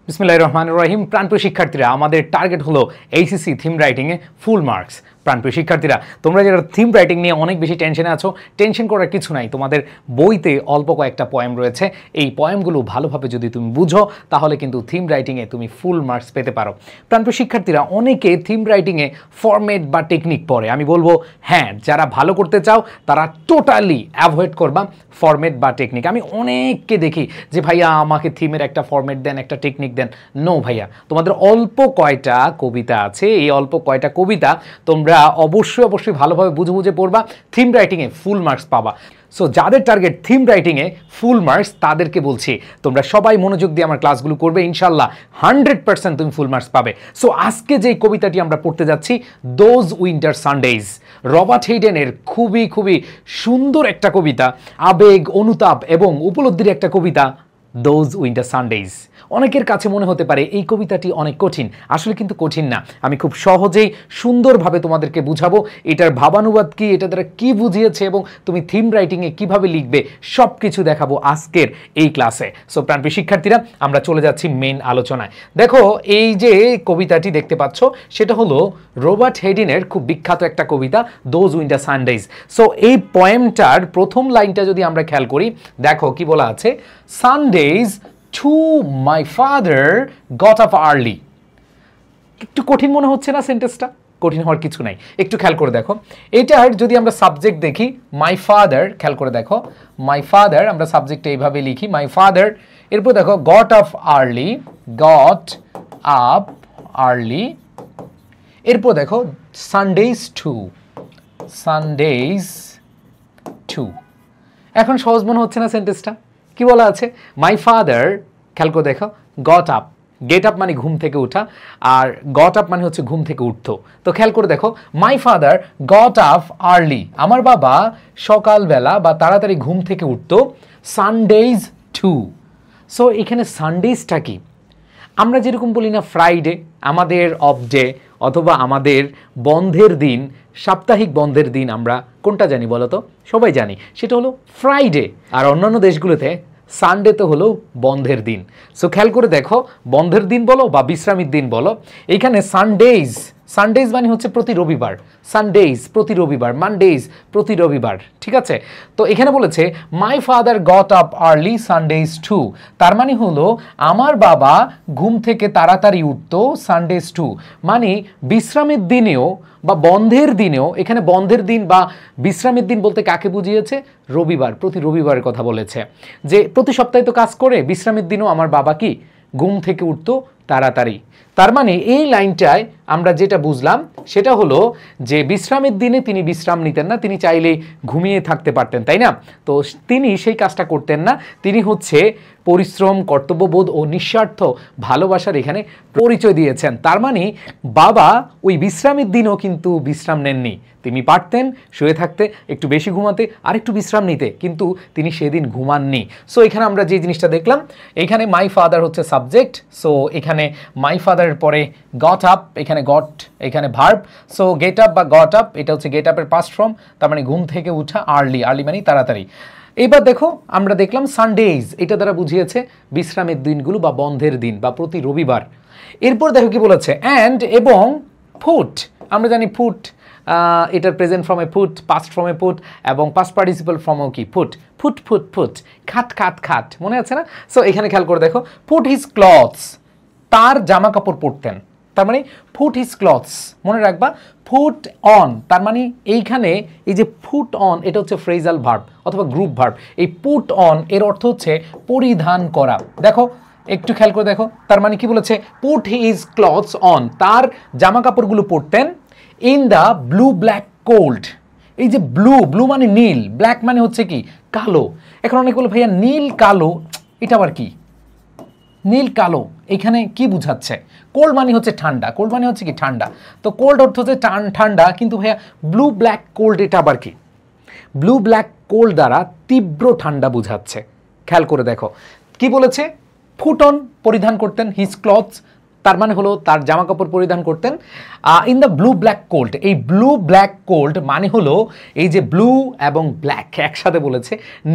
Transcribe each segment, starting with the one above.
বিসমিল্লাহির রহমানির রহিম। প্রাণপ্রিয় শিক্ষার্থীরা, আমাদের টার্গেট হলো এইচএসসি থিম রাইটিংয়ে ফুল মার্কস। প্রাণপ্রিয় শিক্ষার্থীরা, তোমরা যারা থিম রাইটিং নিয়ে অনেক বেশি টেনশনে আছো, টেনশন করার কিছু নাই। তোমাদের বইতে অল্প কয়েকটা পয়েম রয়েছে। এই পয়েমগুলো ভালোভাবে যদি তুমি বুঝো তাহলে কিন্তু থিম রাইটিংয়ে তুমি ফুল মার্কস পেতে পারো। প্রাণপ্রিয় শিক্ষার্থীরা, অনেকে থিম রাইটিংয়ে ফরম্যাট বা টেকনিক পড়ে। আমি বলবো হ্যাঁ, যারা ভালো করতে চাও তারা টোটালি অ্যাভয়েড করবা ফরম্যাট বা টেকনিক। আমি অনেককে দেখি যে ভাইয়া আমাকে থিমের একটা ফরম্যাট দেন, একটা টেকনিক দেন। নো ভাইয়া, তোমাদের অল্প কয়টা কবিতা আছে, এই অল্প কয়টা কবিতা তোমরা অবশ্যই ভালোভাবে বুঝে বুঝে পড়বা, থিম রাইটিংয়ে ফুল মার্কস পাবা। সো যাদের টার্গেট থিম রাইটিংয়ে ফুল মার্কস, তাদেরকে বলছি তোমরা সবাই মনোযোগ দিয়ে আমার ক্লাসগুলো করবে, ইনশাল্লাহ 100% তুমি ফুল মার্কস পাবে। সো আজকে যে কবিতাটি আমরা পড়তে যাচ্ছি, দোজ উইন্টার সানডেজ, রবার্ট হেইডেনের খুবই সুন্দর একটা কবিতা, আবেগ, অনুতাপ এবং উপলব্ধির একটা কবিতা, দোজ উইন্টার সানডেজ। অনেকের কাছে মনে হতে পারে এই কবিতাটি অনেক কঠিন, আসলে কিন্তু কঠিন না। আমি খুব সহজেই সুন্দরভাবে তোমাদেরকে বুঝাবো এটার ভাবানুবাদ কি, এটা দ্বারা কি বুঝিয়েছে এবং তুমি থিম রাইটিংয়ে কিভাবে লিখবে, সব কিছু দেখাবো আজকের এই ক্লাসে। সো প্রাণপ্রিয় শিক্ষার্থীরা, আমরা চলে যাচ্ছি মেন আলোচনায়। দেখো, এই যে কবিতাটি দেখতে পাচ্ছ সেটা হলো রবার্ট হেইডেনের খুব বিখ্যাত একটা কবিতা, দোজ উইন্টার সানডেজ। সো এই পয়েমটার প্রথম লাইনটা যদি আমরা খেয়াল করি, দেখো কি বলা আছে, Sundays to my father got up early। একটু কঠিন মনে হচ্ছে না সেন্টেন্সটা? কঠিন হওয়ার কিছু নাই, একটু খেয়াল করে দেখো। এটার যদি আমরা সাবজেক্ট দেখি, মাই ফাদার, খেয়াল করে দেখো, মাই ফাদার আমরা সাবজেক্টে এইভাবে লিখি, মাই ফাদার। এরপর দেখো goat up early, goat up early. এরপর দেখো সানডেজ টু, সানডেজ টু। এখন সহজ মনে হচ্ছে না সেন্টেন্সটা? কি বলা আছে, মাই ফাদার, খেয়াল করে দেখো, গট আপ, গেট আপ মানে ঘুম থেকে ওঠা, আর গট আপ মানে হচ্ছে ঘুম থেকে উঠতো। তো খেয়াল করে দেখো, মাই ফাদার গট আপ আর্লি, আমার বাবা সকালবেলা বা তাড়াতাড়ি ঘুম থেকে উঠতো, সানডেজ টু। সো এখানে সানডেজটা কি? আমরা যেরকম বলি না ফ্রাইডে, আমাদের অফ ডে অথবা আমাদের বন্ধের দিন, সাপ্তাহিক বন্ধের দিন আমরা কোনটা জানি বলো তো? সবাই জানি, সেটা হলো ফ্রাইডে। আর অন্যান্য দেশগুলোতে সানডে তো হলো বন্ধের দিন। সো খেয়াল করে দেখো, বন্ধের দিন বলো বা বিশ্রামের দিন বলো, এইখানে সানডেজ, সানডেজ মানে হচ্ছে প্রতি রবিবার, সানডেজ প্রতি রবিবার, মানডেজ প্রতি রবিবার, ঠিক আছে? তো এখানে বলেছে my father got up early Sundays too, তার মানে হলো আমার বাবা ঘুম থেকে তাড়াতাড়ি উঠতো সানডেজ টু, মানে বিশ্রামের দিনেও বা বন্ধের দিনেও। এখানে বন্ধের দিন বা বিশ্রামের দিন বলতে কাকে বুঝিয়েছে? রবিবার, প্রতি রবিবারের কথা বলেছে, যে প্রতি সপ্তাহে তো কাজ করে, বিশ্রামের দিনও আমার বাবা কি ঘুম থেকে উঠতো তাড়াতাড়ি। তার মানে এই লাইনটায় আমরা যেটা বুঝলাম সেটা হলো যে বিশ্রামের দিনে তিনি বিশ্রাম নিতেন না, তিনি চাইলেই ঘুমিয়ে থাকতে পারতেন, তাই না? তো তিনি সেই কাজটা করতেন না, তিনি হচ্ছে পরিশ্রম, কর্তব্যবোধ ও নিঃস্বার্থ ভালোবাসার এখানে পরিচয় দিয়েছেন। তার মানে বাবা ওই বিশ্রামের দিনও কিন্তু বিশ্রাম নেননি, তিনি পারতেন শুয়ে থাকতে, একটু বেশি ঘুমাতে আর একটু বিশ্রাম নিতে, কিন্তু তিনি সেদিন ঘুমাননি। সো এখানে আমরা যে জিনিসটা দেখলাম, এখানে মাই ফাদার হচ্ছে সাবজেক্ট, সো এখানে মাই ফাদারের পরে গট আপ, এখানে গট, এখানে ভার্ব। সো গেট আপ বা গট আপ, এটা হচ্ছে গেট আপের পাস্ট ফর্ম, তার মানে ঘুম থেকে উঠা, আর্লি, আর্লি মানে তাড়াতাড়ি। এবার দেখো, আমরা দেখলাম সানডেজ, এটা দ্বারা বুঝিয়েছে বিশ্রামের দিনগুলো বা বন্ধের দিন বা প্রতি রবিবার। এরপর দেখো কি বলেছে, অ্যান্ড এবং ফুট, আমরা জানি ফুট, এটার প্রেজেন্ট ফর্মে ফুট, পাস্ট ফর্মে ফুট এবং পাস্ট পার্টিসিপল ফর্মেও কি ফুট, ফুট ফুট ফুট, খাট খাট খাট, মনে আছে না? সো এখানে খেয়াল করে দেখো, ফুট হিজ ক্লথস, তার জামা কাপড় পরতেন, তার মানে ফুট হিজ ক্লথস, মনে রাখবা ফুট অন, তার মানে এইখানে এই যে ফুট অন, এটা হচ্ছে ফ্রেজাল ভার্ব অথবা গ্রুপ ভার্ব। এই পুট অন এর অর্থ হচ্ছে পরিধান করা। দেখো একটু খেয়াল করে দেখো, তার মানে কি বলেছে, পুট হিজ ক্লথস অন, তার জামা কাপড়গুলো পরতেন, in the blue black cold. এই যে ব্লু, ব্লু মানে নীল, ব্ল্যাক মানে হচ্ছে কি কালো। এখন অনেক বলে ভাইয়া নীল কালো, এটা আবার কি? নীল কালো এখানে কি বুঝাচ্ছে? কোল্ড মানে হচ্ছে ঠান্ডা, কোল্ড মানে হচ্ছে কি ঠান্ডা, তো কোল্ড অর্থ হচ্ছে ঠান্ডা, কিন্তু ভাইয়া ব্লু ব্ল্যাক কোল্ড এটা আবার কি? ব্লু ব্ল্যাক কোল্ড দ্বারা তীব্র ঠান্ডা বুঝাচ্ছে। খেয়াল করে দেখো কি বলেছে, ফুট অন পরিধান করতেন, হিজ ক্লথস তার মানে হলো তার জামা কাপড় পরিধান করতেন in the blue black cold. এই ব্লু ব্ল্যাক কোল্ড মানে হলো এই যে ব্লু এবং ব্ল্যাক একসাথে বলেছে,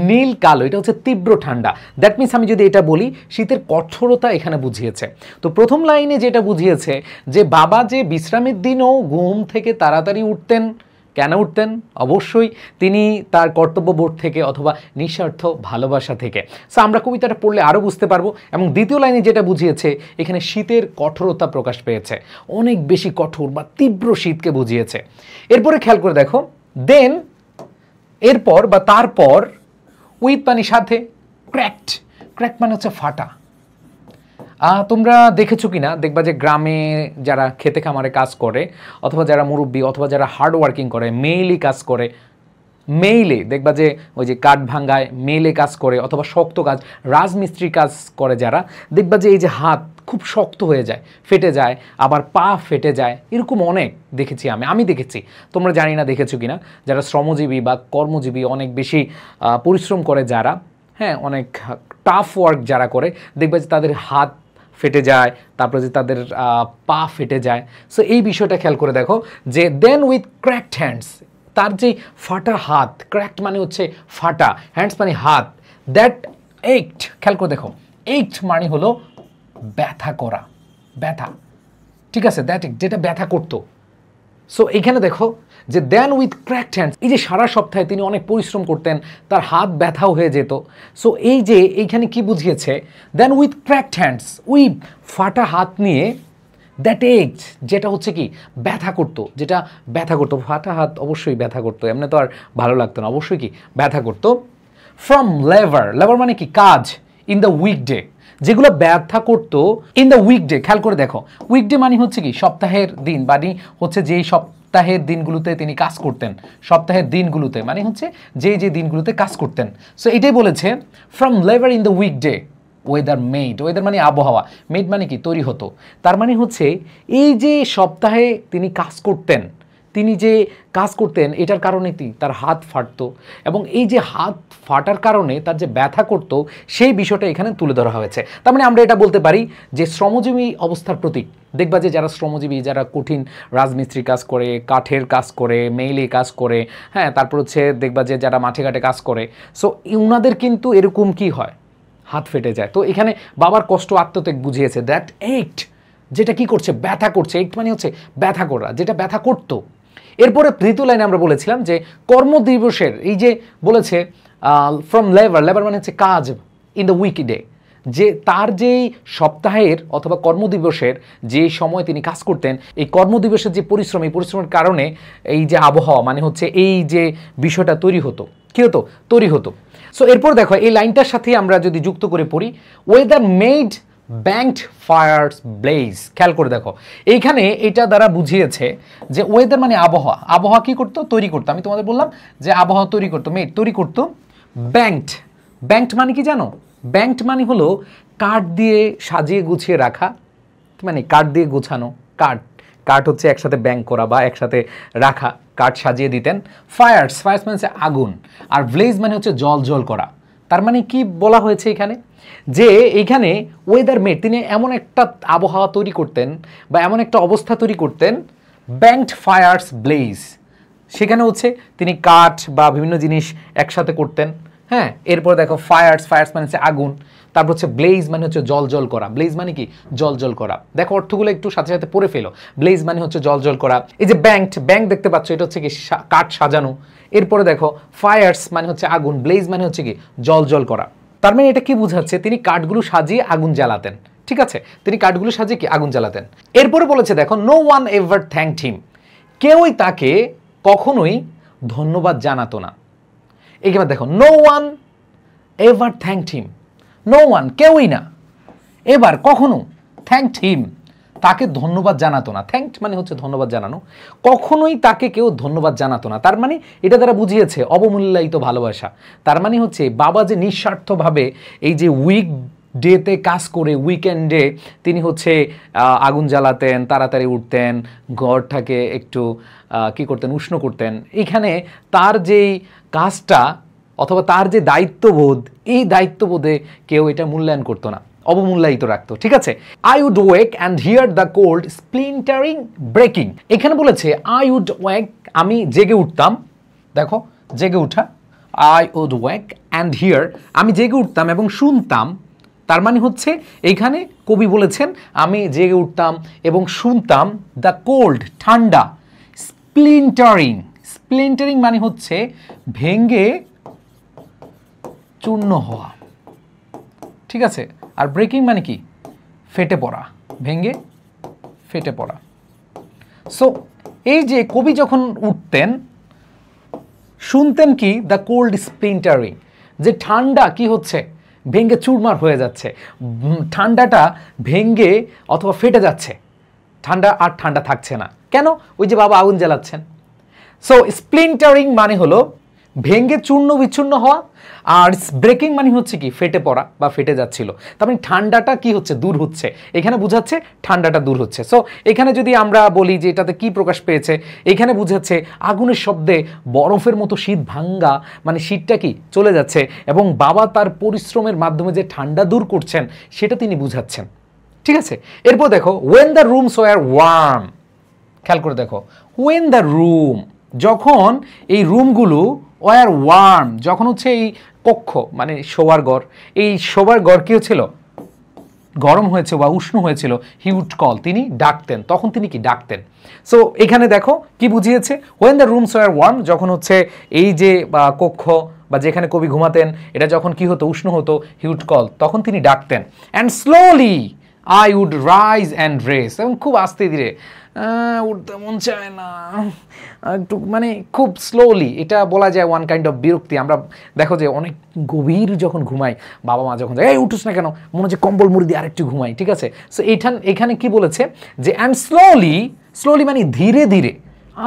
নীল কালো, এটা হচ্ছে তীব্র ঠান্ডা। দ্যাট মিনস আমি যদি এটা বলি শীতের কঠোরতা এখানে বুঝিয়েছে। তো প্রথম লাইনে যেটা বুঝিয়েছে যে বাবা যে বিশ্রামের দিনও ঘুম থেকে তাড়াতাড়ি উঠতেন। কেন উঠতেন? অবশ্যই তিনি তার কর্তব্যবোধ থেকে অথবা নিঃস্বার্থ ভালোবাসা থেকে। সো আমরা কবিতাটা পড়লে আরও বুঝতে পারবো। এবং দ্বিতীয় লাইনে যেটা বুঝিয়েছে এখানে শীতের কঠোরতা প্রকাশ পেয়েছে, অনেক বেশি কঠোর বা তীব্র শীতকে বুঝিয়েছে। এরপরে খেয়াল করে দেখো, দেন এরপর বা তারপর, উইথ মানে সাথে, ক্র্যাকড, ক্র্যাক মানে হচ্ছে ফাটা। তোমরা দেখেছো কি না, দেখবা যে গ্রামে যারা খেতে খামারে কাজ করে অথবা যারা মুরব্বী অথবা যারা হার্ড ওয়ার্কিং করে, মেইলি কাজ করে, মেইলে দেখবা যে ওই যে কাঠ ভাঙ্গায় মেইলে কাজ করে অথবা শক্ত কাজ, রাজমিস্ত্রি কাজ করে যারা, দেখবা যে এই যে হাত খুব শক্ত হয়ে যায়, ফেটে যায়, আবার পা ফেটে যায়, এরকম অনেক দেখেছি আমি দেখেছি। তোমরা জানি না দেখেছো কি না, যারা শ্রমজীবী বা কর্মজীবী অনেক বেশি পরিশ্রম করে যারা, হ্যাঁ, অনেক টাফ ওয়ার্ক যারা করে, দেখবা যে তাদের হাত ফেটে যায়, তারপরে যে তাদের পা ফেটে যায়। সো এই বিষয়টা খেয়াল করে দেখো যে দেন উইথ ক্র্যাকড হ্যান্ডস, তার যে ফাটা হাত, ক্র্যাকড মানে হচ্ছে ফাটা, হ্যান্ডস মানে হাত, দ্যাট এইকড, খেয়াল করে দেখো, এইকড মানে হলো ব্যথা করা, ব্যথা, ঠিক আছে, দ্যাট যেটা ব্যথা করতো। সো এইখানে দেখো যে দেন উইথ ক্র্যাকড হ্যান্ডস, এই যে সারা সপ্তাহে তিনি অনেক পরিশ্রম করতেন, তার হাত ব্যথাও হয়ে যেত। সো এই যে এইখানে কি বুঝিয়েছে, দেন উইথ ক্র্যাকড হ্যান্ডস, ওই ফাটা হাত নিয়ে, দ্যাট এজ যেটা হচ্ছে কি ব্যথা করতো, যেটা ব্যথা করতো, ফাটা হাত অবশ্যই ব্যথা করতো, এমনি তো আর ভালো লাগতো না, অবশ্যই কি ব্যথা করতো। ফ্রম লেবার, লেবার মানে কি কাজ, ইন দ্য উইকডে, যেগুলো ব্যথা করতো ইন দ্য উইকডে, খেয়াল করে দেখো, উইকডে মানে হচ্ছে কি সপ্তাহের দিন, মানে হচ্ছে যেই সপ্তাহের দিনগুলোতে তিনি কাজ করতেন, সপ্তাহের দিনগুলোতে মানে হচ্ছে যে দিনগুলোতে কাজ করতেন। সো এটাই বলেছে from labour in the weekday weather made, weather মানে আবহাওয়া, মেড মানে কি তৈরি হতো। তার মানে হচ্ছে এই যে সপ্তাহে তিনি কাজ করতেন, তিনি যে কাজ করতেন এটার কারণে তার হাত ফাটতো, এবং এই যে হাত ফাটার কারণে তার যে ব্যথা করতো সেই বিষয়টা এখানে তুলে ধরা হয়েছে। তার মানে আমরা এটা বলতে পারি যে শ্রমজীবী অবস্থার প্রতীক। দেখবা যে যারা শ্রমজীবী, যারা কঠিন রাজমিস্ত্রি কাজ করে, কাঠের কাজ করে, মেইলে কাজ করে, হ্যাঁ, তারপর হচ্ছে দেখবা যে যারা মাঠে ঘাটে কাজ করে, সো ওনাদের কিন্তু এরকম কি হয়, হাত ফেটে যায়। তো এখানে বাবার কষ্ট আত্মত্যাগ বুঝিয়েছে, দ্যাট এইট যেটা কি করছে, ব্যথা করছে, এইট মানে হচ্ছে ব্যথা করা, যেটা ব্যথা করতো। এরপরে তৃতীয় লাইনে আমরা বলেছিলাম যে কর্মদিবসের, এই যে বলেছে ফ্রম লেবার, লেবার মানে হচ্ছে কাজ, ইন দ্য উইকডে, যে তার যেই সপ্তাহের অথবা কর্মদিবসের যে সময় তিনি কাজ করতেন, এই কর্মদিবসের যে পরিশ্রম, এই পরিশ্রমের কারণে এই যে আবহাওয়া মানে হচ্ছে এই যে বিষয়টা তৈরি হতো, কী হতো, তৈরি হতো। সো এরপর দেখো এই লাইনটার সাথে আমরা যদি যুক্ত করে পড়ি, ওয়েদার মেড ব্যাঙ্কড ফায়ার্স ব্লেজ, খেয়াল করে দেখো এইখানে এটা দ্বারা বুঝিয়েছে যে ওয়েদার মানে আবহাওয়া, আবহাওয়া কি করতো, তৈরি করতো। আমি তোমাদের বললাম যে আবহাওয়া তৈরি করতো, মেড তৈরি করতো। ব্যাঙ্কড, ব্যাঙ্কড মানে কি জানো, ব্যাঙ্কড মানে হলো কাঠ দিয়ে সাজিয়ে গুছিয়ে রাখা, মানে কাঠ দিয়ে গোছানো, কাঠ, কাঠ হচ্ছে একসাথে ব্যাঙ্ক করা বা একসাথে রাখা, কাঠ সাজিয়ে দিতেন। ফায়ার্স, ফায়ার্স মানে হচ্ছে আগুন, আর ব্লেজ মানে হচ্ছে জল জল করা। তার মানে কি বলা হয়েছে এখানে, যে এইখানে ওয়েদার মেড, তিনি এমন একটা আবহাওয়া তৈরি করতেন বা এমন একটা অবস্থা তৈরি করতেন, ব্যাঙ্কড ফায়ার্স ব্লেজ, সেখানে হচ্ছে তিনি কাঠ বা বিভিন্ন জিনিস একসাথে করতেন, হ্যাঁ। এরপর দেখো ফায়ার্স, ফায়ার্স মানে হচ্ছে আগুন, তারপর হচ্ছে ব্লেজ মানে হচ্ছে জল জল করা, ব্লেজ মানে কি জল জল করা। দেখো অর্থগুলো একটু সাথে সাথে পড়ে ফেলো, ব্লেজ মানে হচ্ছে জল জল করা। এই যে ব্যাঙ্কড, ব্যাঙ্ক দেখতে পাচ্ছ, এটা হচ্ছে কি কাঠ সাজানো। এরপরে দেখো ফায়ার্স মানে হচ্ছে আগুন, ব্লেজ মানে হচ্ছে কি জল জল করা। তার মানে এটা কি বোঝাচ্ছে, তিনি কাঠগুলো সাজিয়ে আগুন জ্বালাতেন, ঠিক আছে, তিনি কাঠগুলো সাজিয়ে কি আগুন জ্বালাতেন। এরপরে বলেছে দেখো নো ওয়ান এভার থ্যাঙ্কড হিম, কেউই তাকে কখনোই ধন্যবাদ জানাতো না। এইখানে দেখো নো ওয়ান এভার থ্যাঙ্কড হিম, নো ওয়ান কেউই না, এবার কখনো, থ্যাঙ্কড হিম তাকে ধন্যবাদ জানাতো না। থ্যাঙ্কড মানে হচ্ছে ধন্যবাদ জানানো, কখনোই তাকে কেউ ধন্যবাদ জানাতো না। তার মানে এটা দ্বারা বুঝিয়েছে অবমূল্যায়িত ভালোবাসা। তার মানে হচ্ছে বাবা যে নিঃস্বার্থভাবে এই যে উইক ডেতে কাজ করে, উইকেন্ডে তিনি হচ্ছে আগুন জ্বালাতেন, তাড়াতাড়ি উঠতেন, ঘরটাকে একটু কি করতেন, উষ্ণ করতেন। এখানে তার যেই কাজটা অথবা তার যে দায়িত্ববোধ, এই দায়িত্ববোধে কেউ এটা মূল্যায়ন করতো না। অবমূল্যায়িত রাখতো, ঠিক আছে। I would wake and hear the cold splintering breaking. এখানে বলেছে আই উড ওয়েক, আমি জেগে উঠতাম, দেখো জেগে উঠা, I would wake and here, আমি জেগে উঠতাম এবং শুনতাম। তার মানে হচ্ছে এইখানে কবি বলেছেন আমি জেগে উঠতাম এবং শুনতাম দ্য কোল্ড ঠান্ডা, স্প্লিন্টারিং, স্প্লিন্টারিং মানে হচ্ছে ভেঙ্গে চূর্ণ হওয়া, ঠিক আছে। আর ব্রেকিং মানে কি, ফেটে পড়া, ভেঙ্গে ফেটে পড়া। সো এই যে কবি যখন উঠতেন শুনতেন কি, দ্য কোল্ড স্প্লিন্টারিং, যে ঠান্ডা কি হচ্ছে, ভেঙ্গে চুরমার হয়ে যাচ্ছে, ঠান্ডাটা ভেঙ্গে অথবা ফেটে যাচ্ছে, ঠান্ডা আর ঠান্ডা থাকছে না। কেন? ওই যে বাবা আগুন জ্বালাচ্ছেন। সো স্প্লিন্টারিং মানে হলো ভেঙ্গে চূর্ণ বিচ্ছুন্ন হওয়া, আর ব্রেকিং মানে হচ্ছে কি, ফেটে পড়া বা ফেটে যাচ্ছিল। তার মানে ঠান্ডাটা কি হচ্ছে, দূর হচ্ছে, এখানে বুঝাচ্ছে ঠান্ডাটা দূর হচ্ছে। সো এখানে যদি আমরা বলি যে এটাতে কি প্রকাশ পেয়েছে, এখানে বুঝাচ্ছে আগুনের শব্দে বরফের মতো শীত ভাঙ্গা, মানে শীতটা কি চলে যাচ্ছে, এবং বাবা তার পরিশ্রমের মাধ্যমে যে ঠান্ডা দূর করছেন সেটা তিনি বুঝাচ্ছেন, ঠিক আছে। এরপর দেখো when the rooms were warm, খেয়াল করে দেখো, ওয়েন দ্য রুম, যখন এই রুমগুলো, ওয়ার ওয়ার্ম যখন হচ্ছে এই কক্ষ মানে শোবার ঘর, এই শোবার ঘর কি হচ্ছিল, গরম হয়েছে বা উষ্ণ হয়েছিল, হি উড কল, তিনি ডাকতেন, তখন তিনি কি ডাকতেন। সো এখানে দেখো কি বুঝিয়েছে, when the rooms were warm, যখন হচ্ছে এই যে কক্ষ বা যেখানে কবি ঘুমাতেন এটা যখন কি হতো, উষ্ণ হতো, হি উড কল, তখন তিনি ডাকতেন। And slowly I would rise and dress, এবং খুব আস্তে ধীরে, উঠতে মন চায় না, একটু মানে খুব স্লোলি, এটা বলা যায় ওয়ান কাইন্ড অফ বিরক্তি। আমরা দেখো যে অনেক গভীর যখন ঘুমাই, বাবা মা যখন এই উঠুস না কেন, মনে হচ্ছে কম্বল মুড়ি দিয়ে আরেকটু ঘুমাই, ঠিক আছে। সো এখানে কি বলেছে যে অ্যান্ড স্লোলি, স্লোলি মানে ধীরে ধীরে,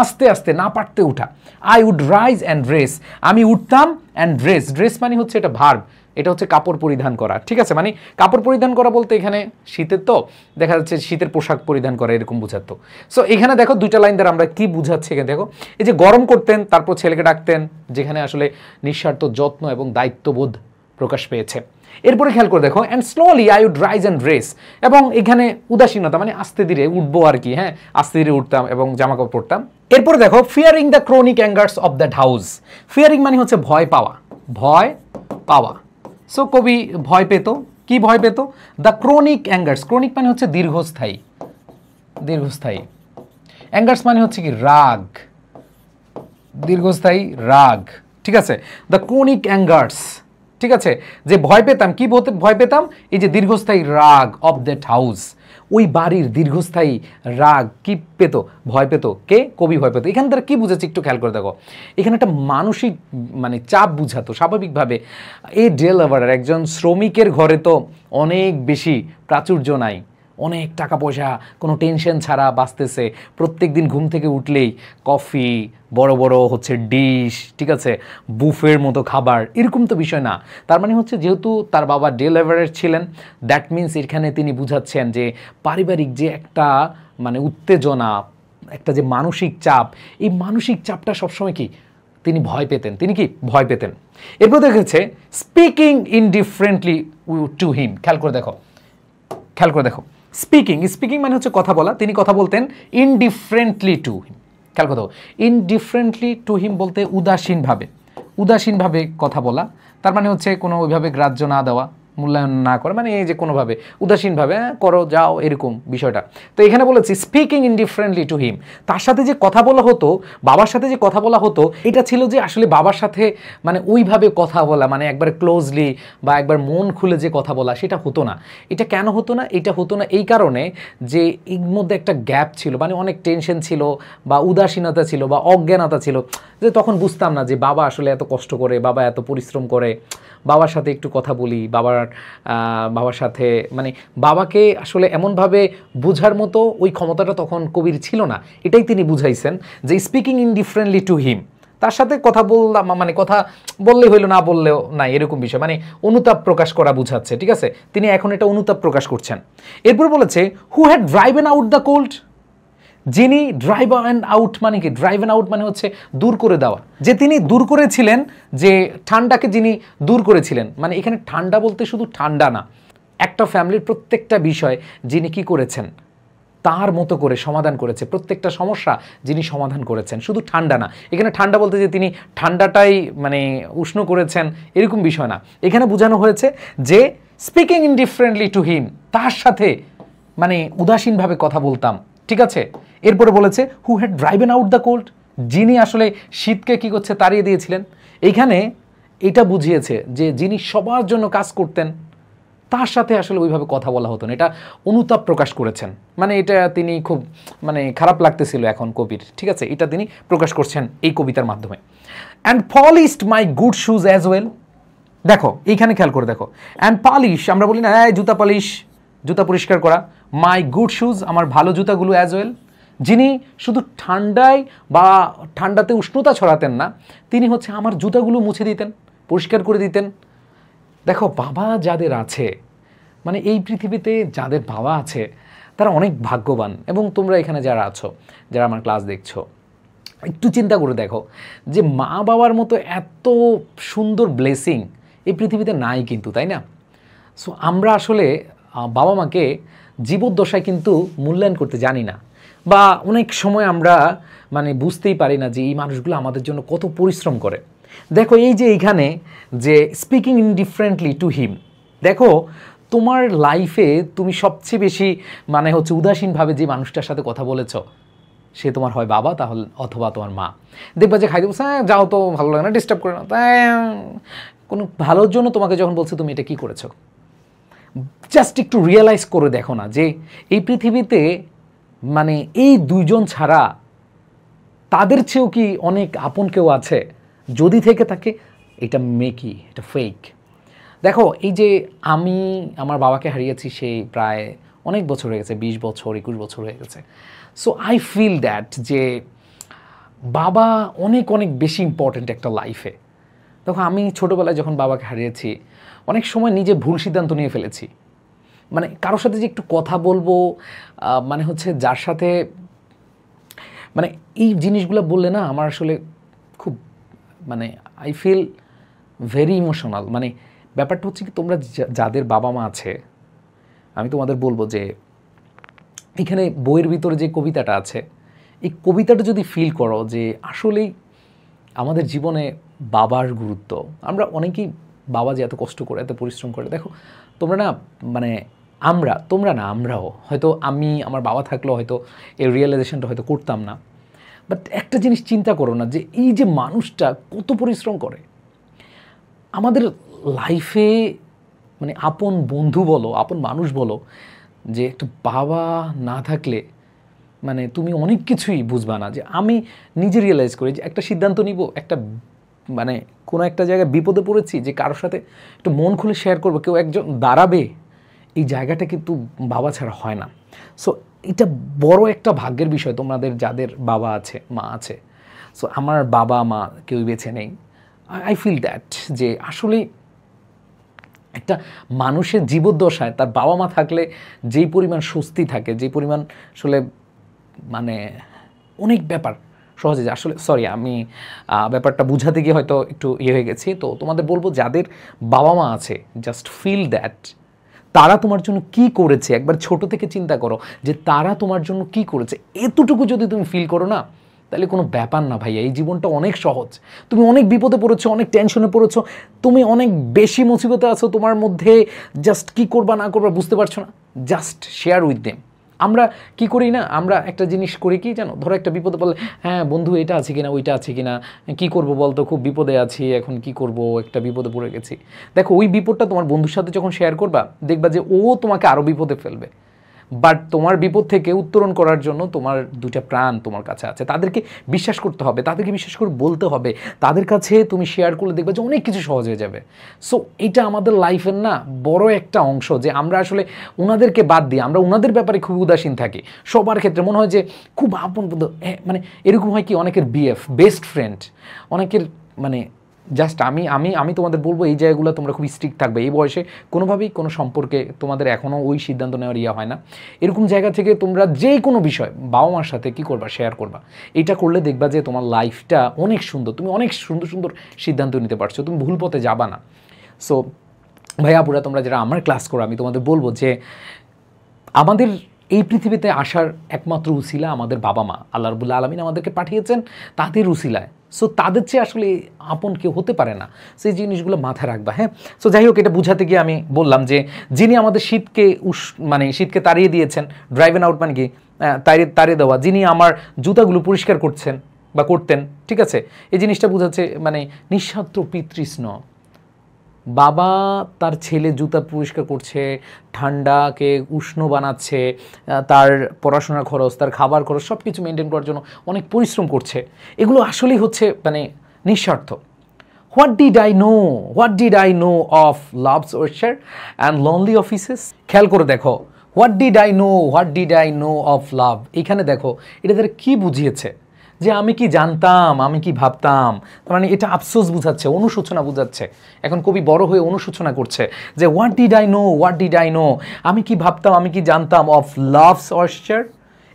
আস্তে আস্তে, না পারতে উঠা। I would rise and dress, আমি উঠতাম, অ্যান্ড ড্রেস, ড্রেস মানে হচ্ছে এটা ভার্ব, এটা হচ্ছে কাপড় পরিধান করা, ঠিক আছে। মানে কাপড় পরিধান করা বলতে এখানে শীতের তো দেখা যাচ্ছে শীতের পোশাক পরিধান করা এরকম বুঝাতো। সো এখানে দেখো দুইটা লাইন দ্বারা আমরা কি বুঝাচ্ছি, এখানে দেখো এই যে গরম করতেন, তারপর ছেলেকে ডাকতেন, যেখানে আসলে নিঃস্বার্থ যত্ন এবং দায়িত্ববোধ প্রকাশ পেয়েছে। এরপরে খেয়াল করে দেখো and slowly I would rise and dress, এবং এখানে উদাসীনতা মানে আস্তে ধীরে উঠবো আর কি, হ্যাঁ আস্তে ধীরে উঠতাম এবং জামা কাপড় পরতাম। এরপরে দেখো fearing the chronic angers of that house, fearing মানে হচ্ছে ভয় পাওয়া, ভয় পাওয়া। সো কবি ভয় পেত, কি ভয় পেত, দ্য ক্রনিক অ্যাঙ্গার্স, ক্রনিক মানে হচ্ছে দীর্ঘস্থায়ী, দীর্ঘস্থায়ী, অ্যাঙ্গার্স মানে হচ্ছে কি রাগ, দীর্ঘস্থায়ী রাগ, ঠিক আছে। দ্য ক্রনিক অ্যাঙ্গার্স, ঠিক আছে, যে ভয় পেতাম, কি বলতে ভয় পেতাম, এই যে দীর্ঘস্থায়ী রাগ অফ দ্যাট হাউস, ওই বাড়ির দীর্ঘস্থায়ী রাগ কি পেত, ভয় পেত, কে, কবি ভয় পেত। এখানে তারা কি বুঝাচ্ছে একটু খেয়াল করে দেখো, এখানে একটা মানসিক মানে চাপ বুঝাতো স্বাভাবিকভাবে। এই ডে লেবারার, একজন শ্রমিকের ঘরে তো অনেক বেশি প্রাচুর্য নাই, অনেক টাকা পয়সা, কোনো টেনশন ছাড়া বাঁচতেছে, প্রত্যেক দিন ঘুম থেকে উঠলেই কফি, বড় বড় হচ্ছে ডিশ, ঠিক আছে, বুফের মতো খাবার, এরকম তো বিষয় না। তার মানে হচ্ছে যেহেতু তার বাবা ডে লেবারার ছিলেন, দ্যাট মিনস এখানে তিনি বুঝাচ্ছেন যে পারিবারিক যে একটা মানে উত্তেজনা, একটা যে মানসিক চাপ, এই মানসিক চাপটা সবসময় কি তিনি ভয় পেতেন, তিনি কি ভয় পেতেন। এরপর দেখেছে স্পিকিং ইনডিফারেন্টলি টু হিম, খেয়াল করে দেখো, খেয়াল করে দেখো, স্পিকিং, স্পিকিং মানে হচ্ছে কথা বলা, তিনি কথা বলতেন ইনডিফারেন্টলি টু হিম, খেয়াল করো, ইনডিফারেন্টলি টু হিম বলতে উদাসীনভাবে, উদাসীনভাবে কথা বলা, তার মানে হচ্ছে কোনো ওইভাবে গ্রাহ্য না দেওয়া, মূল্যায়ন না করে, মানে এই যে কোনোভাবে উদাসীনভাবে করো যাও এরকম বিষয়টা। তো এখানে বলেছি স্পিকিং ইনডিফারেন্টলি টু হিম, তার সাথে যে কথা বলা হতো, বাবার সাথে যে কথা বলা হতো, এটা ছিল যে আসলে বাবার সাথে মানে ওইভাবে কথা বলা, মানে একবার ক্লোজলি বা একবার মন খুলে যে কথা বলা, সেটা হতো না। এটা কেন হতো না, এটা হতো না এই কারণে যে এর মধ্যে একটা গ্যাপ ছিল, মানে অনেক টেনশন ছিল বা উদাসীনতা ছিল বা অজ্ঞানতা ছিল, যে তখন বুঝতাম না যে বাবা আসলে এত কষ্ট করে, বাবা এত পরিশ্রম করে, বাবার সাথে একটু কথা বলি, বাবার সাথে মানে বাবাকে আসলে এমনভাবে বোঝার মতো ওই ক্ষমতাটা তখন কবির ছিল না। এটাই তিনি বুঝাইছেন যে স্পিকিং ইনডিফারেন্টলি টু হিম, তার সাথে কথা বললাম মানে কথা বললে হইলো, না বললেও নাই, এরকম বিষয়, মানে অনুতাপ প্রকাশ করা বুঝাচ্ছে, ঠিক আছে। তিনি এখন এটা অনুতাপ প্রকাশ করছেন। এরপর বলেছে who had driven out the cold, যিনি ড্রাইভ অ্যান্ড আউট মানে কি, ড্রাইভ অ্যান্ড আউট মানে হচ্ছে দূর করে দেওয়া, যে তিনি দূর করেছিলেন, যে ঠান্ডাকে যিনি দূর করেছিলেন, মানে এখানে ঠান্ডা বলতে শুধু ঠান্ডা না, একটা ফ্যামিলির প্রত্যেকটা বিষয় যিনি কি করেছেন, তার মতো করে সমাধান করেছে, প্রত্যেকটা সমস্যা যিনি সমাধান করেছেন। শুধু ঠান্ডা না, এখানে ঠান্ডা বলতে যে তিনি ঠান্ডাটাই মানে উষ্ণ করেছেন এরকম বিষয় না, এখানে বোঝানো হয়েছে যে স্পিকিং ইনডিফারেন্টলি টু হিম, তার সাথে মানে উদাসীনভাবে কথা বলতাম, ঠিক আছে। এরপরে বলেছে who had driven out the cold, যিনি আসলে শীতকে কি করছে তাড়িয়ে দিয়েছিলেন। এইখানে এটা বুঝিয়েছে যে যিনি সবার জন্য কাজ করতেন তার সাথে আসলে ওইভাবে কথা বলা হতো না, এটা অনুতাপ প্রকাশ করেছেন। মানে এটা তিনি খুব মানে খারাপ লাগতেছিল এখন কবির, ঠিক আছে, এটা তিনি প্রকাশ করছেন এই কবিতার মাধ্যমে। And polished my good shoes as well, দেখো এইখানে খেয়াল করে দেখো, অ্যান্ড পালিশ আমরা বলি না জুতা পালিশ, জুতা পরিষ্কার করা, মাই গুড শুজ আমার ভালো জুতাগুলো অ্যাজ ওয়েল, যিনি শুধু ঠান্ডায় বা ঠান্ডাতে উষ্ণতা ছড়াতেন না, তিনি হচ্ছে আমার জুতাগুলো মুছে দিতেন, পরিষ্কার করে দিতেন। দেখো বাবা যাদের আছে, মানে এই পৃথিবীতে যাদের বাবা আছে তারা অনেক ভাগ্যবান। এবং তোমরা এখানে যারা আছো, যারা আমার ক্লাস দেখছো, একটু চিন্তা করে দেখো যে মা বাবার মতো এত সুন্দর ব্লেসিং এই পৃথিবীতে নাই কিন্তু, তাই না? সো আমরা আসলে বাবা মাকে জীবদ্দশায় কিন্তু মূল্যায়ন করতে জানি না, বা অনেক সময় আমরা মানে বুঝতেই পারি না যে এই মানুষগুলো আমাদের জন্য কত পরিশ্রম করে। দেখো এই যে এইখানে যে স্পিকিং ইনডিফারেন্টলি টু হিম, দেখো তোমার লাইফে তুমি সবচেয়ে বেশি মানে হচ্ছে উদাসীনভাবে যে মানুষটার সাথে কথা বলেছ সে তোমার হয় বাবা, তাহলে অথবা তোমার মা। দেখবা যে খাইতে বলছে হ্যাঁ যাও তো, ভালো লাগে না, ডিস্টার্ব করে না, তাই কোনো ভালোর জন্য তোমাকে যখন বলছে তুমি এটা কী করেছো, জাস্ট একটু রিয়েলাইজ করে দেখো না যে এই পৃথিবীতে মানে এই দুইজন ছাড়া তাদের চেয়েও কি অনেক আপন কেউ আছে? যদি থেকে থাকে এটা মেকি, এটা ফেক। দেখো এই যে আমি আমার বাবাকে হারিয়েছি সেই প্রায় অনেক বছর হয়ে গেছে, 20 বছর 21 বছর হয়ে গেছে। সো আই ফিল দ্যাট যে বাবা অনেক অনেক বেশি ইম্পর্ট্যান্ট একটা লাইফে। দেখো আমি ছোটোবেলায় যখন বাবাকে হারিয়েছি অনেক সময় নিজে ভুল সিদ্ধান্ত নিয়ে ফেলেছি, মানে কারোর সাথে যে একটু কথা বলবো, মানে হচ্ছে যার সাথে মানে এই জিনিসগুলো বললে না আমার আসলে খুব মানে আই ফিল ভেরি ইমোশনাল। মানে ব্যাপারটা হচ্ছে কি, তোমরা যাদের বাবা মা আছে আমি তোমাদের বলবো যে এখানে বইয়ের ভিতরে যে কবিতাটা আছে এই কবিতাটা যদি ফিল করো যে আসলেই আমাদের জীবনে বাবার গুরুত্ব, আমরা অনেকেই বাবা যে এত কষ্ট করে এত পরিশ্রম করে, দেখো তোমরা না মানে তোমরা না আমরাও হয়তো, আমি আমার বাবা থাকলেও হয়তো এই রিয়েলাইজেশনটা হয়তো করতাম না। বাট একটা জিনিস চিন্তা করো না যে এই যে মানুষটা কত পরিশ্রম করে আমাদের লাইফে, মানে আপন বন্ধু বলো আপন মানুষ বলো, যে একটা বাবা না থাকলে মানে তুমি অনেক কিছুই বুঝবা না। যে আমি নিজে রিয়েলাইজ করি যে একটা সিদ্ধান্ত নিব, একটা মানে কোনো একটা জায়গায় বিপদে পড়েছি যে কারোর সাথে একটু মন খুলে শেয়ার করবো, কেউ একজন দাঁড়াবে, এই জায়গাটা কিন্তু বাবা ছাড়া হয় না। সো এটা বড় একটা ভাগ্যের বিষয় তোমাদের যাদের বাবা আছে মা আছে। সো আমার বাবা মা কেউ বেছে নেই। আই ফিল দ্যাট যে আসলে একটা মানুষের জীবদ্দশায় তার বাবা মা থাকলে যেই পরিমাণ স্বস্তি থাকে, যেই পরিমাণ আসলে মানে অনেক ব্যাপার সহজে যায়। আসলে সরি আমি ব্যাপারটা বুঝাতে গিয়ে হয়তো একটু হয়ে গেছি। তো তোমাদের বলবো যাদের বাবা মা আছে জাস্ট ফিল দ্যাট তারা তোমার জন্য কি করেছে, একবার ছোট থেকে চিন্তা করো যে তারা তোমার জন্য কি করেছে। এতটুকু যদি তুমি ফিল করো না তাহলে কোনো ব্যাপার না ভাইয়া, এই জীবনটা অনেক সহজ। তুমি অনেক বিপদে পড়েছো, অনেক টেনশনে পড়েছো, তুমি অনেক বেশি মুসিবতে আছো, তোমার মধ্যে জাস্ট কি করবা না করবা বুঝতে পারছো না, জাস্ট শেয়ার উইথ দেম। আমরা কি করি না, আমরা একটা জিনিস করি কি জানো, ধরো একটা বিপদে বললে হ্যাঁ বন্ধু এটা আছে কিনা ওইটা আছে কিনা, কি করব বলতো, খুব বিপদে আছি এখন কি করব, একটা বিপদে পড়ে গেছি। দেখো ওই বিপদটা তোমার বন্ধুর সাথে যখন শেয়ার করবা দেখবা যে ও তোমাকে আরও বিপদে ফেলবে। বাট তোমার বিপদ থেকে উত্তরণ করার জন্য তোমার দুইটা প্রাণ তোমার কাছে আছে, তাদেরকে বিশ্বাস করতে হবে, তাদেরকে বিশ্বাস করে বলতে হবে, তাদের কাছে তুমি শেয়ার করলে দেখবে যে অনেক কিছু সহজ হয়ে যাবে। সো এটা আমাদের লাইফের না বড় একটা অংশ যে আমরা আসলে ওনাদেরকে বাদ দিয়ে আমরা ওনাদের ব্যাপারে খুব উদাসীন থাকি। সবার ক্ষেত্রে মনে হয় যে খুব আপন বন্ধু, মানে এরকম হয় কি অনেকের বিএফ বেস্ট ফ্রেন্ড, অনেকের মানে জাস্ট আমি আমি আমি তোমাদের বলবো এই জায়গাগুলো তোমরা খুব স্ট্রিক্ট থাকবে। এই বয়সে কোনোভাবেই কোনো সম্পর্কে তোমাদের এখনও ওই সিদ্ধান্ত নেওয়ার হয় না। এরকম জায়গা থেকে তোমরা যে কোনো বিষয় বাবা মার সাথে কী করবা, শেয়ার করবা। এটা করলে দেখবা যে তোমার লাইফটা অনেক সুন্দর, তুমি অনেক সুন্দর সুন্দর সিদ্ধান্ত নিতে পারছো, তুমি ভুল পথে যাবা না। সো ভাইয়া আপুরা তোমরা যারা আমার ক্লাস করো, আমি তোমাদের বলবো যে আমাদের এই পৃথিবীতে আসার একমাত্র উসিলা আমাদের বাবা মা, আল্লাহ রাব্বুল আলামিন আমাদেরকে পাঠিয়েছেন তাদের উসিলায়। সো তাদের চেয়ে আসলে আপন কেউ হতে পারে না, সেই জিনিসগুলো মাথায় রাখবা। হ্যাঁ, সো যাই হোক, এটা বুঝাতে গিয়ে আমি বললাম যে যিনি আমাদের শীতকে মানে শীতকে তাড়িয়ে দিয়েছেন, ড্রাইভেন আউট মানে কি তাড়িয়ে দেওয়া, যিনি আমার জুতাগুলো পরিষ্কার করছেন বা করতেন, ঠিক আছে, এই জিনিসটা বোঝাচ্ছে মানে নিঃস্বার্থ পিতৃস্নেহ। বাবা তার ছেলে জুতা পরিষ্কার করছে, ঠান্ডাকে উষ্ণ বানাচ্ছে, তার পড়াশোনার খরচ, তার খাবার খরচ সব কিছু মেনটেন করার জন্য অনেক পরিশ্রম করছে। এগুলো আসলেই হচ্ছে মানে নিঃস্বার্থ। What did I know of love's austere and lonely offices. খেয়াল করে দেখো, what did I know of love, এখানে দেখো এটা তারা কী বুঝিয়েছে, যে আমি কি জানতাম, আমি কি ভাবতাম, তার মানে এটা আফসোস বুঝাচ্ছে, অনুশোচনা বুঝাচ্ছে। এখন কবি বড় হয়ে অনুশোচনা করছে যে হোয়াট ডিড আই নো, আমি কি ভাবতাম, আমি কি জানতাম অফ লাভস অয়েশ্চার।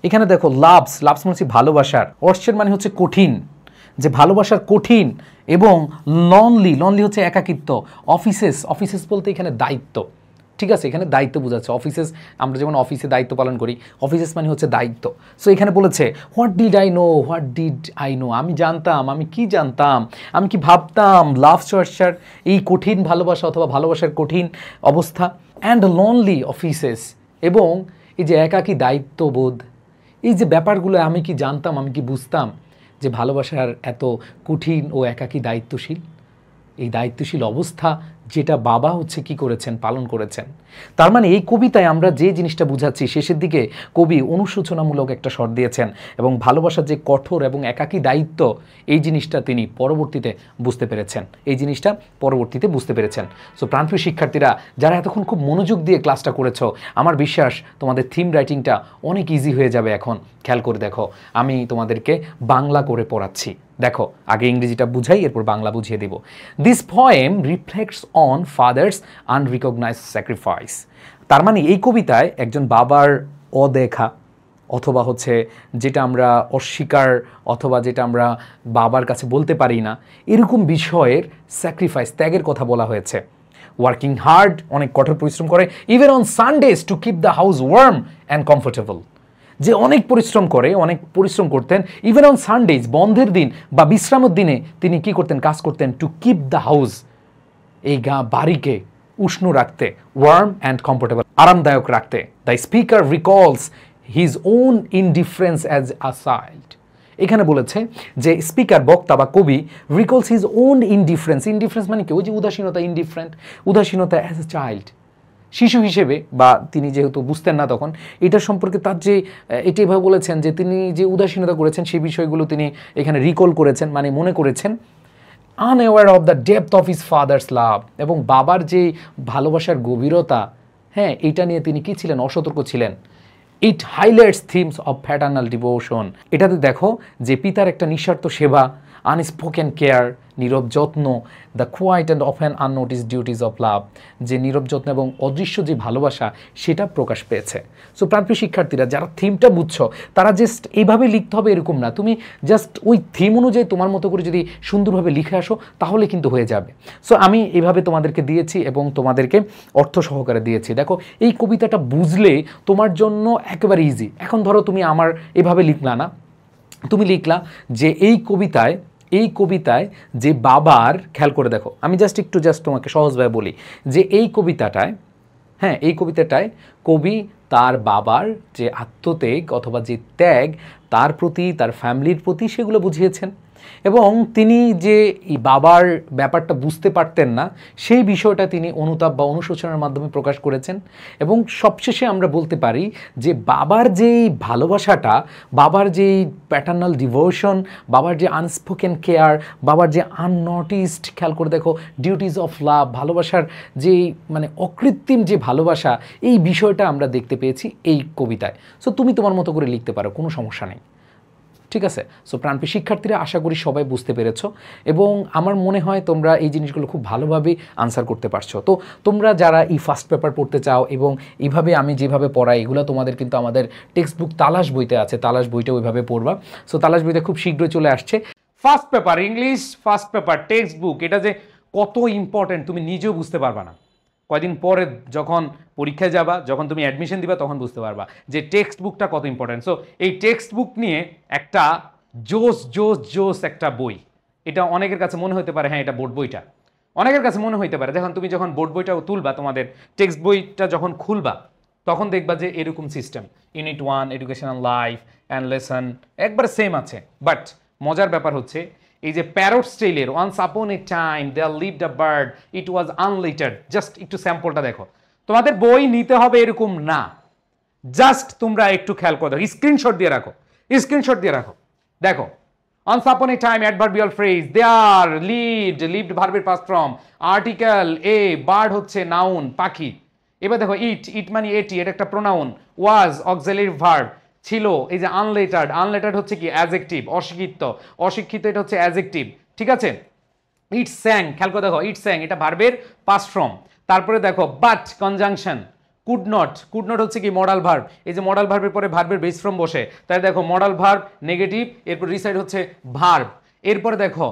এখানে দেখো লাভস মানে হচ্ছে ভালোবাসার, অয়েশ্চার মানে হচ্ছে কঠিন, যে ভালোবাসার কঠিন, এবং লনলি হচ্ছে একাকিত্ব, অফিসেস বলতে এখানে দায়িত্ব, ঠিক আছে, এখানে দায়িত্ব বোঝাচ্ছে। অফিসেস, আমরা যেমন অফিসে দায়িত্ব পালন করি, অফিসেস মানে হচ্ছে দায়িত্ব। সো এখানে বলেছে হোয়াট ডিড আই নো, আমি জানতাম, আমি কি জানতাম, আমি কি ভাবতাম, লাভ চর্চার এই কঠিন ভালোবাসা অথবা ভালোবাসার কঠিন অবস্থা, অ্যান্ড লনলি অফিসেস, এবং এই যে একাকী দায়িত্ববোধ, এই যে ব্যাপারগুলো আমি কি জানতাম, আমি কি বুঝতাম যে ভালোবাসার এত কঠিন ও একাকী দায়িত্বশীল, এই দায়িত্বশীল অবস্থা যেটা বাবা হচ্ছে কি করেছেন, পালন করেছেন। তার মানে এই কবিতায় আমরা যে জিনিসটা বুঝাচ্ছি, শেষের দিকে কবি অনুশোচনামূলক একটা স্বর দিয়েছেন, এবং ভালোবাসার যে কঠোর এবং একাকী দায়িত্ব, এই জিনিসটা তিনি পরবর্তীতে বুঝতে পেরেছেন। সো প্রাণপ্রিয় শিক্ষার্থীরা, যারা এতক্ষণ খুব মনোযোগ দিয়ে ক্লাসটা করেছো, আমার বিশ্বাস তোমাদের থিম রাইটিংটা অনেক ইজি হয়ে যাবে। এখন খেয়াল করে দেখো, আমি তোমাদেরকে বাংলা করে পড়াচ্ছি। দেখো, আগে ইংরেজিটা বুঝাই, এরপর বাংলা বুঝিয়ে দেব। This poem reflects on father's unrecognised sacrifice. তার মানে এই কবিতায় একজন বাবার অদেখা, অথবা হচ্ছে যেটা আমরা অস্বীকার, অথবা যেটা আমরা বাবার কাছে বলতে পারি না, এরকম বিষয়ের স্যাক্রিফাইস, ত্যাগের কথা বলা হয়েছে। ওয়ার্কিং হার্ড, অনেক কঠোর পরিশ্রম করে, even on Sundays to keep the house warm and comfortable, যে অনেক পরিশ্রম করতেন, ইভেন অন সানডেজ, বন্ধের দিন বা বিশ্রামের দিনে তিনি কি করতেন, কাজ করতেন, টু কিপ দ্য হাউস, এই বাড়িকে উষ্ণ রাখতে, ওয়ার্ম অ্যান্ড কমফোর্টেবল, আরামদায়ক রাখতে। The speaker recalls his own indifference as a child. এখানে বলেছে যে স্পিকার, বক্তা বা কবি, রিকলস হিজ ওন ইনডিফারেন্স মানে কি, ওই যে উদাসীনতা অ্যাজ এ চাইল্ড, শিশু হিসেবে, বা তিনি যেহেতু বুঝতেন না তখন, এটা সম্পর্কে তার যে এটা এভাবে বলেছেন যে তিনি যে উদাসীনতা করেছেন সেই বিষয়গুলো তিনি এখানে রিকল করেছেন, মানে মনে করেছেন। Unaware of the depth of his father's love, এবং বাবার যে ভালোবাসার গভীরতা, হ্যাঁ, এটা নিয়ে তিনি কি ছিলেন, অসতর্ক ছিলেন। It highlights themes of paternal devotion. এটাতে দেখো যে পিতার একটা নিঃস্বার্থ সেবা, আনস্পোকেন কেয়ার, নীরব যত্ন, the quiet and often unnoticed duties of love, যে নীরব যত্ন এবং অদৃশ্য যে ভালোবাসা, সেটা প্রকাশ পেয়েছে। সো প্রাণপ্রিয় শিক্ষার্থীরা, যারা থিমটা বুঝছো, তারা জাস্ট এইভাবে লিখতে হবে এরকম না, তুমি জাস্ট ওই থিম অনুযায়ী তোমার মতো করে যদি সুন্দরভাবে লিখে আসো, তাহলে কিন্তু হয়ে যাবে। সো আমি এইভাবে তোমাদেরকে দিয়েছি এবং তোমাদেরকে অর্থ সহকারে দিয়েছি। দেখো, এই কবিতাটা বুঝলে তোমার জন্য একেবারে ইজি। এখন ধরো তুমি আমার এভাবে লিখলা না, তুমি লিখলা যে এই কবিতায় যে বাবার, খেয়াল করে দেখো, আমি জাস্ট তোমাকে সহজভাবে বলি যে এই কবিতাটায় কবি তার বাবার যে আত্মত্যাগ অথবা যে ত্যাগ, তার প্রতি, তার ফ্যামিলির প্রতি, সেগুলো বুঝিয়েছেন, এবং তিনি যে এই বাবার ব্যাপারটা বুঝতে পারতেন না, সেই বিষয়টা তিনি অনুতাপ বা অনুশোচনার মাধ্যমে প্রকাশ করেছেন। এবং সবশেষে আমরা বলতে পারি যে বাবার যেই ভালোবাসাটা, বাবার যেই প্যাটার্নাল ডিভোশন, বাবার যে আনস্পোকেন কেয়ার, বাবার যে আননোটিসড, খেয়াল করে দেখো, ডিউটিস অফ লাভ, ভালোবাসার যেই মানে অকৃত্রিম যে ভালোবাসা, এই বিষয়টা আমরা দেখতে পেয়েছি এই কবিতায়। সো তুমি তোমার মতো করে লিখতে পারো, কোনো সমস্যা নেই, ঠিক আছে। সো প্রাণপ্রিয় শিক্ষার্থীরা, আশা করি সবাই বুঝতে পেরেছো, এবং আমার মনে হয় তোমরা এই জিনিসগুলো খুব ভালোভাবে আনসার করতে পারছো। তো তোমরা যারা এই ফার্স্ট পেপার পড়তে চাও, এবং এইভাবে আমি যেভাবে পড়াই, এগুলো তোমাদের কিন্তু আমাদের টেক্সট বুক তালাশ বইতে আছে, তালাশ বইটা ওইভাবে পড়বা। সো তালাশ বইতে খুব শীঘ্রই চলে আসছে first paper English, first paper text book. এটা যে কত ইম্পর্টেন্ট তুমি নিজেও বুঝতে পারবা না। কয়দিন পরে যখন পরীক্ষায় যাবা, যখন তুমি অ্যাডমিশন দিবা, তখন বুঝতে পারবা যে টেক্সট বুকটা কত ইম্পর্টেন্ট। সো এই টেক্সট বুক নিয়ে একটা জোস জোস জোস একটা বই, এটা অনেকের কাছে মনে হতে পারে হ্যাঁ এটা বোর্ড বইটা, অনেকের কাছে মনে হতে পারে যখন তুমি বোর্ড বইটা তুলবা, তোমাদের টেক্সট বইটা যখন খুলবা, তখন দেখবা যে এরকম system, unit 1 educational life and lesson একবার সেম আছে। বাট মজার ব্যাপার হচ্ছে এই যে প্যারট স্টাইলের once upon a time there lived a bird it was unlettered, just একটু স্যাম্পলটা দেখো। তোমাদের বই নিতে হবে এরকম না, জাস্ট তোমরা একটু খেয়াল করে দেখো, স্ক্রিনশট দিয়ে রাখো, স্ক্রিনশট দিয়ে রাখো। দেখো once upon a time adverbial phrase there lived ভার্বের past form, article a, bird হচ্ছে নাউন পাখি। এবার দেখো ইট মানে এটি, এটা একটা প্রোনাউন, ওয়াজ অক্সিলারি ভার্ব, ছিল এই যে আনলেটার্ড হচ্ছে কি অ্যাডজেক্টিভ, অশিক্ষিত এটা হচ্ছে অ্যাডজেক্টিভ, ঠিক আছে। ইট স্যাং, খেয়াল করে দেখো ইট স্যাং এটা ভার্বের পাস্ট ফর্ম। তারপরে দেখো বাট কনজাংশন, কুড নট হচ্ছে কি মডাল ভার্ব, এই যে মডাল ভার্বের পরে ভার্বের বেস ফর্ম বসে, তাই দেখো মডাল ভার্ব নেগেটিভ, এরপর রিসাইড হচ্ছে ভার্ব। এরপরে দেখো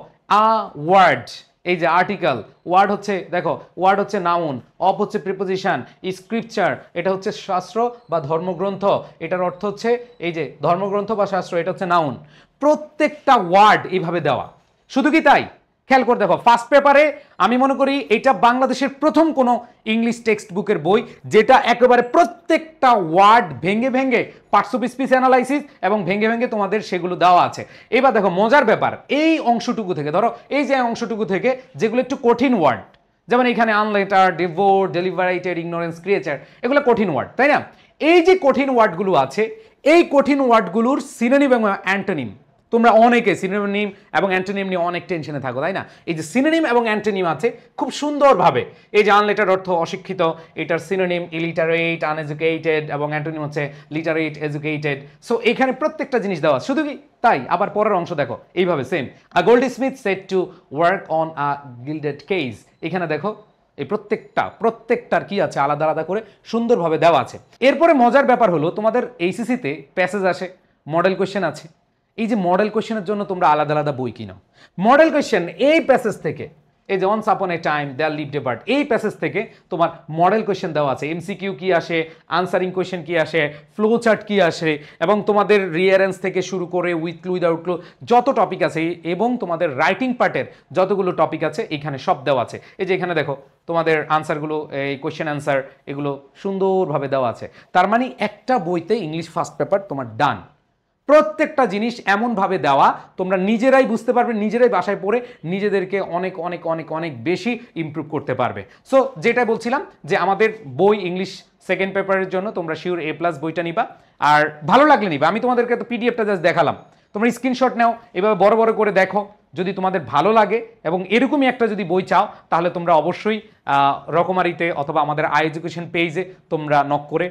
আ ওয়ার্ড, এই যে আর্টিকেল, ওয়ার্ড হচ্ছে দেখো ওয়ার্ড হচ্ছে নাউন, অফ হচ্ছে প্রিপোজিশন, স্ক্রিপচার এটা হচ্ছে শাস্ত্র বা ধর্মগ্রন্থ, এটার অর্থ হচ্ছে এই যে ধর্মগ্রন্থ বা শাস্ত্র, এটা হচ্ছে নাউন। প্রত্যেকটা ওয়ার্ড এইভাবে দেওয়া। শুধু কি তাই, খেয়াল করে দেখো ফার্স্ট পেপারে আমি মনে করি এটা বাংলাদেশের প্রথম কোনো ইংলিশ টেক্সট বুকের বই যেটা একেবারে প্রত্যেকটা ওয়ার্ড ভেঙে ভেঙে পার্টস অফ স্পিচ অ্যানালাইসিস এবং ভেঙে ভেঙে তোমাদের সেগুলো দেওয়া আছে। এবার দেখো মজার ব্যাপার, এই অংশটুকু থেকে ধরো এই যে অংশটুকু থেকে যেগুলো একটু কঠিন ওয়ার্ড, যেমন এখানে আনলেটার, ডিভোর, ডেলিভারেটেড, ইগনোরেন্স, ক্রিয়েচার, এগুলো কঠিন ওয়ার্ড, তাই না? এই যে কঠিন ওয়ার্ডগুলো আছে, এই কঠিন ওয়ার্ডগুলোর সিনোনিম এবং অ্যান্টোনিম, তোমরা অনেকে সিনোনিম এবং অ্যান্টোনিম নিয়ে অনেক টেনশনে থাকো, তাই না? এই যে সিনোনিম এবং অ্যান্টোনিম আছে খুব সুন্দরভাবে, এই যে আনলেটার অর্থ অশিক্ষিত, এটার সিনোনিম ইলিটারেট, আনএজুকেটেড, এবং অ্যান্টোনিম হচ্ছে লিটারেট, এজুকেটেড। সো এখানে প্রত্যেকটা জিনিস দেওয়া, শুধু কি তাই, আবার পরের অংশ দেখো এইভাবে same, a Goldsmith said to work on a gilded cage, এখানে দেখো এই প্রত্যেকটার কি আছে আলাদা আলাদা করে সুন্দরভাবে দেওয়া আছে। এরপরে মজার ব্যাপার হলো তোমাদের এইচএসসিতে প্যাসেজ আসে, মডেল কোয়েশ্চেন আছে। এই যে মডেল কোয়েশ্চেনের জন্য তোমরা আলাদা আলাদা বই কিনো। মডেল কোয়েশ্চেন এই প্যাসেজ থেকে, এই যে once upon a time there lived a bird, এই প্যাসেজ থেকে তোমার মডেল কোয়েশ্চেন দেওয়া আছে, এমসিকিউ কি আসে, আনসারিং কোয়েশ্চেন কি আসে, ফ্লো চার্ট কি আসে, এবং তোমাদের রিয়ারেন্স থেকে শুরু করে উইথ ক্লু উইদাউট ক্লু যত টপিক আছে, এবং তোমাদের রাইটিং পার্টের যতগুলো টপিক আছে এখানে সব দেওয়া আছে। এই যে এখানে দেখো তোমাদের আনসারগুলো, এই কোয়েশ্চেন অ্যান্সার এগুলো সুন্দরভাবে দেওয়া আছে। তার মানে একটা বইতে ইংলিশ ফার্স্ট পেপার তোমার ডান। প্রত্যেকটা জিনিস এমনভাবে দেওয়া তোমরা নিজেরাই বুঝতে পারবে, নিজেরাই বাসায় পড়ে নিজেদেরকে অনেক অনেক অনেক অনেক বেশি ইমপ্রুভ করতে পারবে। সো যেটা বলছিলাম যে আমাদের বই ইংলিশ সেকেন্ড পেপারের জন্য তোমরা শিওর A+ বইটা নিবা, আর ভালো লাগলে নিবা। আমি তোমাদেরকে তো পিডিএফটা জাস্ট দেখালাম, তোমরা স্ক্রিনশট নাও, এভাবে বড় বড় করে দেখো, যদি তোমাদের ভালো লাগে এবং এরকমই একটা যদি বই চাও, তাহলে তোমরা অবশ্যই রকমারিতে অথবা আমাদের এডুকেশন পেজে তোমরা নক করে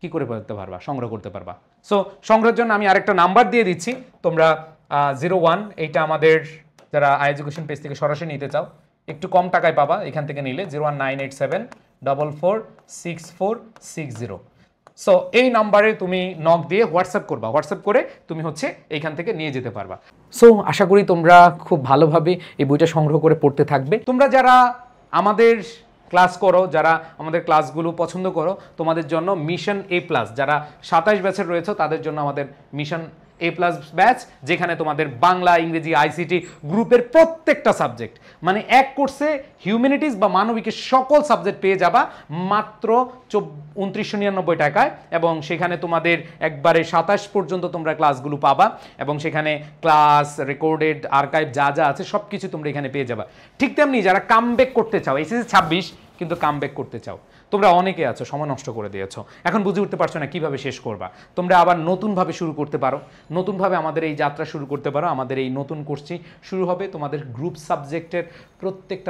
কি করে করতে পারবা, সংগ্রহ করতে পারবা। সো সংগ্রহের জন্য আমি আরেকটা নাম্বার দিয়ে দিচ্ছি, তোমরা 01, এইটা আমাদের যারা এডুকেশন পেজ থেকে সরাসরি নিতে চাও একটু কম টাকায় পাবা এখান থেকে নিলে, 01987446460। সো এই নাম্বারে তুমি নক দিয়ে হোয়াটসঅ্যাপ করবা, হোয়াটসঅ্যাপ করে তুমি হচ্ছে এইখান থেকে নিয়ে যেতে পারবা। সো আশা করি তোমরা খুব ভালোভাবে এই বইটা সংগ্রহ করে পড়তে থাকবে। তোমরা যারা আমাদের ক্লাস করো, যারা আমাদের ক্লাসগুলো পছন্দ করো, তোমাদের জন্য মিশন A+, যারা 27 ব্যাচের রয়েছে তাদের জন্য আমাদের মিশন A+ ব্যাচ, যেখানে তোমাদের বাংলা, ইংরেজি, আইসিটি গ্রুপের প্রত্যেকটা সাবজেক্ট, মানে এক কোর্সে হিউম্যানিটিস বা মানবিকের সকল সাবজেক্ট পেয়ে যাবা মাত্র 2999 টাকায়, এবং সেখানে তোমাদের একবারে 27 পর্যন্ত তোমরা ক্লাসগুলো পাবা, এবং সেখানে ক্লাস, রেকর্ডেড, আর্কাইভ যা যা আছে সব কিছু তোমরা এখানে পেয়ে যাবা। ঠিক তেমনি যারা কামব্যাক করতে চাও, এসএসসি 26 কিন্তু কামব্যাক করতে চাও, তোমরা অনেকে আছো সময় নষ্ট করে দিয়েছো, এখন বুঝে উঠতে পারছো না কিভাবে শেষ করবা, তোমরা আবার নতুনভাবে শুরু করতে পারো, নতুনভাবে আমাদের এই যাত্রা শুরু করতে পারো। আমাদের এই নতুন কোর্সটি শুরু হবে তোমাদের গ্রুপ সাবজেক্টের প্রত্যেক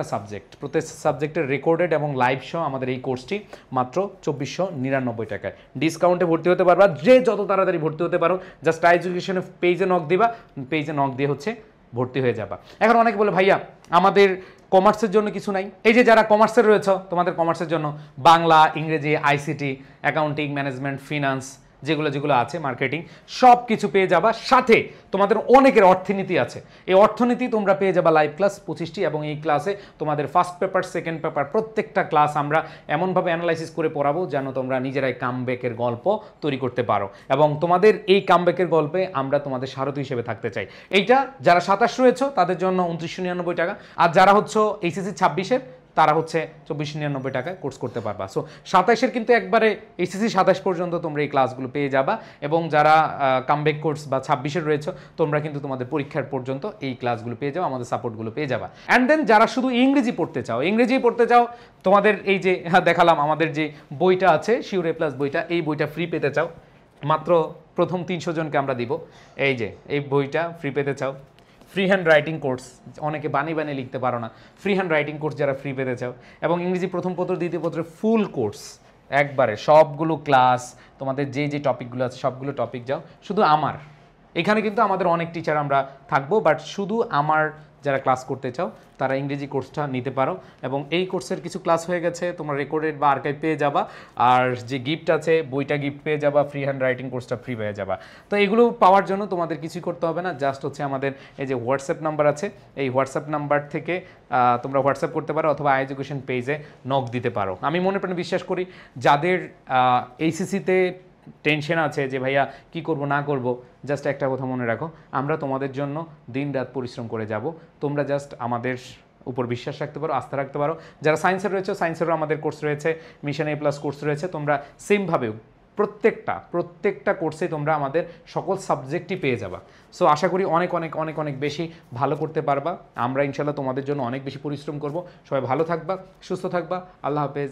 সাবজেক্টের রেকর্ডেড এবং লাইভ শো, আমাদের এই কোর্সটি মাত্র 2499 টাকায় ডিসকাউন্টে ভর্তি হতে পারবা। যে যত তাড়াতাড়ি ভর্তি হতে পারো, জাস্ট এডুকেশনের পেজে নক দিবা, পেজে নক দিয়ে হচ্ছে ভর্তি হয়ে যাবা। এখন অনেকে বলে ভাইয়া আমাদের কমার্সের জন্য কিছু নাই, এই যে যারা কমার্সের রয়েছে তোমাদের কমার্সের জন্য বাংলা, ইংরেজি, আইসিটি, অ্যাকাউন্টিং, ম্যানেজমেন্ট, ফিনান্স, যেগুলো যেগুলো আছে মার্কেটিং সব কিছু পেয়ে যাবা। সাথে তোমাদের অনেকের অর্থনীতি আছে, এই অর্থনীতি তোমরা পেয়ে যাবা লাইভ ক্লাস 25টি, এবং এই ক্লাসে তোমাদের ফার্স্ট পেপার সেকেন্ড পেপার প্রত্যেকটা ক্লাস আমরা এমনভাবে অ্যানালাইসিস করে পড়াবো যেন তোমরা নিজেরাই কামব্যাকের গল্প তৈরি করতে পারো, এবং তোমাদের এই কামব্যাকের গল্পে আমরা তোমাদের সারথি হিসেবে থাকতে চাই। এইটা যারা 27 রয়েছে তাদের জন্য 2999 টাকা, আর যারা হচ্ছে এইচএসসি 26-এর তারা হচ্ছে 2499 টাকায় কোর্স করতে পারবা। সো 27-এর কিন্তু একবারে এইচএসসি 27 পর্যন্ত তোমরা এই ক্লাসগুলো পেয়ে যাবা, এবং যারা কামব্যাক কোর্স বা 26-এর রয়েছে তোমরা কিন্তু তোমাদের পরীক্ষার পর্যন্ত এই ক্লাসগুলো পেয়ে যাও, আমাদের সাপোর্টগুলো পেয়ে যাবা। অ্যান্ড দেন যারা শুধু ইংরেজি পড়তে চাও তোমাদের এই যে দেখালাম আমাদের যে বইটা আছে শিওর এ প্লাস বইটা, এই বইটা ফ্রি পেতে চাও, মাত্র প্রথম 300 জনকে আমরা দিব। এই যে এই বইটা ফ্রি পেতে চাও, ফ্রি হ্যান্ড রাইটিং কোর্স, অনেকে বানিয়ে লিখতে পারো না, ফ্রি হ্যান্ড রাইটিং কোর্স যারা ফ্রি পেতে চাও, এবং ইংরেজি প্রথম পত্র দ্বিতীয় পত্রের ফুল কোর্স একবারে সবগুলো ক্লাস, তোমাদের যে যে টপিকগুলো আছে সবগুলো টপিক যাও শুধু আমার এখানে। কিন্তু আমাদের অনেক টিচার আমরা থাকবো, বাট শুধু আমার যারা ক্লাস করতে চাও তারা ইংরেজি কোর্সটা নিতে পারো, এবং এই কোর্সের কিছু ক্লাস হয়ে গেছে, তোমরা রেকর্ডেড বা আর্কাইভ পেয়ে যাবা, আর যে গিফট আছে বইটা গিফট পেয়ে যাবা, ফ্রি হ্যান্ড রাইটিং কোর্সটা ফ্রি পেয়ে যাবা। তো এগুলো পাওয়ার জন্য তোমাদের কিছুই করতে হবে না, জাস্ট হচ্ছে আমাদের এই যে হোয়াটসঅ্যাপ নাম্বার আছে, এই হোয়াটসঅ্যাপ নাম্বার থেকে তোমরা হোয়াটসঅ্যাপ করতে পারো অথবা এডুকেশন পেজে নক দিতে পারো। আমি মনে প্রাণে বিশ্বাস করি যাদের এইচএসসিতে টেনশন আছে যে ভাইয়া কি করব না করব, জাস্ট একটা কথা মনে রাখো, আমরা তোমাদের জন্য দিন রাত পরিশ্রম করে যাব, তোমরা জাস্ট আমাদের উপর বিশ্বাস রাখতে পারো, আস্থা রাখতে পারো। যারা সায়েন্সের রয়েছে সায়েন্সেরও আমাদের কোর্স রয়েছে, মিশন এ প্লাস কোর্স রয়েছে, তোমরা সেমভাবে প্রত্যেকটা কোর্সে তোমরা আমাদের সকল সাবজেক্টই পেয়ে যাবা। সো আশা করি অনেক অনেক অনেক অনেক বেশি ভালো করতে পারবা। আমরা ইনশাল্লাহ তোমাদের জন্য অনেক বেশি পরিশ্রম করব। সবাই ভালো থাকবা, সুস্থ থাকবা, আল্লাহ হাফেজ।